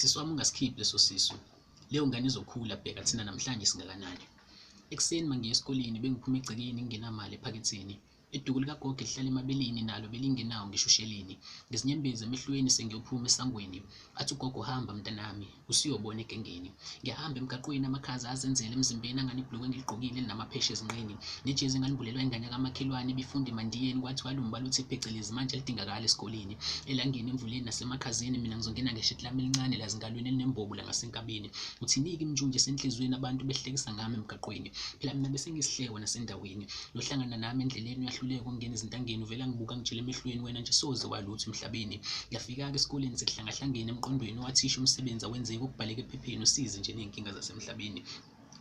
Sisi wami ungasikhiphi leso sisu. Leyo ngane izokhula bheka thina namhlanje singakanani. Ekuseni mangiya esikoleni bengiphuma egcekeni ngingenamali ephaketheni. Iduku likagogo lihlala emabeleni nalo belingenawo ngisho usheleni. Ngezinyembezi emehlweni sengiyophuma esangweni. Athi ugogo hamba mntanami, usiyobona egengeni. Ngiyahamba emgaqweni amakhaza azenzela emzimbeni angani ibhulukwe engiligqokile linamapheshe ezinqeni. Nejezi engalibulelwa ingane kamakhelwane ibifunda emandiyeni kwathi walumba luthi phecelezi manje lidingakala esikoleni. Elangeni emvuleni nasemakhazeni mina ngizongena ngeshithi lami elincane lazingalweni elinembobo la ngasenkabeni. Uthinika imjunje senhlizweni abantu behlekisa ngami emgaqweni. Phela mina bese ngisihlekwa nasendaweni. Lohlangana nami endleleni uyahluleka ukungena ezintangeni uvela ngibuka ngitshela emehlweni wena nje soze walutho emhlabeni. Ngiyafika-ke esikoleni sekuhlangahlangene emqondweni wathisha umsebenzi awenzeki ukubhaleka ephepheni usize nje ney'nkinga zasemhlabeni.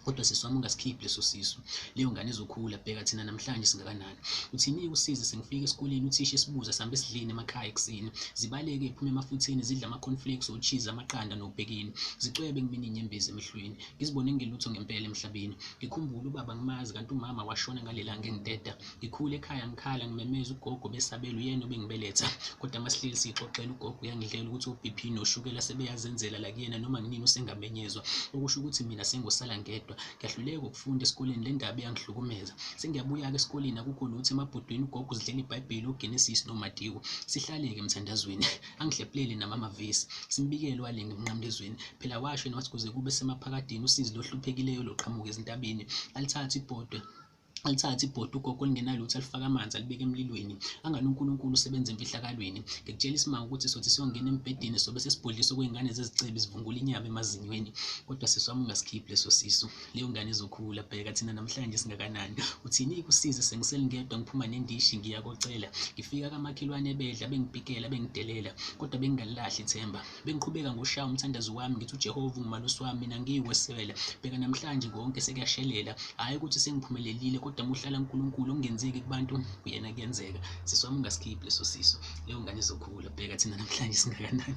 Kodwa sisi wami ungasikhiphi leso sisu. Leyo ngane izokhula bheka thina namhlanje singakanani. Uthini usize sengifika esikoleni uthisha esibuza sambe sidleni emakhaya ekuseni. Zibaleke iphume emafutheni zidla ama-cornflakes, o-cheese, amaqanda nobhekeni. Zicwebe ngimini inyembezi emehlweni. Ngizibone ngelutho ngempela emhlabeni. Ngikhumbula ubaba ngimazi kanti umama washona ngalelanga engideda. Ngikhule ekhaya ngikhala ngimemeza ugogo besabela uyena obengibeletha. Kodwa masihleli sixoxela ugogo uyangidlela ukuthi o-BP noshukela sebeyazenzela la kuyena noma kunini usengamenyezwa. Okusho ukuthi mina sengosala ngedwa. Ngiyahluleka ukufunda esikoleni le ndaba iyangihlukumeza. Sengiyabuya-ke esikoleni akukho lutho emabhodweni ugogo uzidlela iBhayibheli uGenesis noMatewu. Sihlale-ke emthandazweni angihlephulele namamavesi. Simbikele wale ngemnqamlezweni. Phela washo yena wathi kuze kube semaphakadeni usizi lohluphekileyo loqhamuka ezintabeni. Alithathe ibhodo ugogo lingenalutho alifaka amanzi alibeke emlilweni. Angani uNkulunkulu usebenza emfihlakalweni. Ngikutshela isimanga ukuthi sothi siyongena embhedeni sobe sesibhodliswe kwey'ngane zezicebi zivungula inyama emazinyweni. Kodwa sisi wami ungasikhiphi leso sisu. Leyo ngane izokhula bheka thina namhlanje singakanani. Uthini usize sengiselingedwa ngiphuma nendishi ngiyakocela. Ngifika kamakhelwane bedla bengibhikela bengidelela. Kodwa bengingalilahli ithemba. Bengiqhubeka ngoshaya umthandazo wami ngithi uJehova ungumalusi wami mina ngiyiwesela. Bheka namhlanje konke sekuyashelela. Hhayi ukuthi sengiphumelelile kodwa muhlala uNkulunkulu okungenzeki kubantu kuyena kuyenzeka. Sisi wami ungasikhiphi leso sisu. Leyo ngane izokhula bheka thina namhlanje singakanani.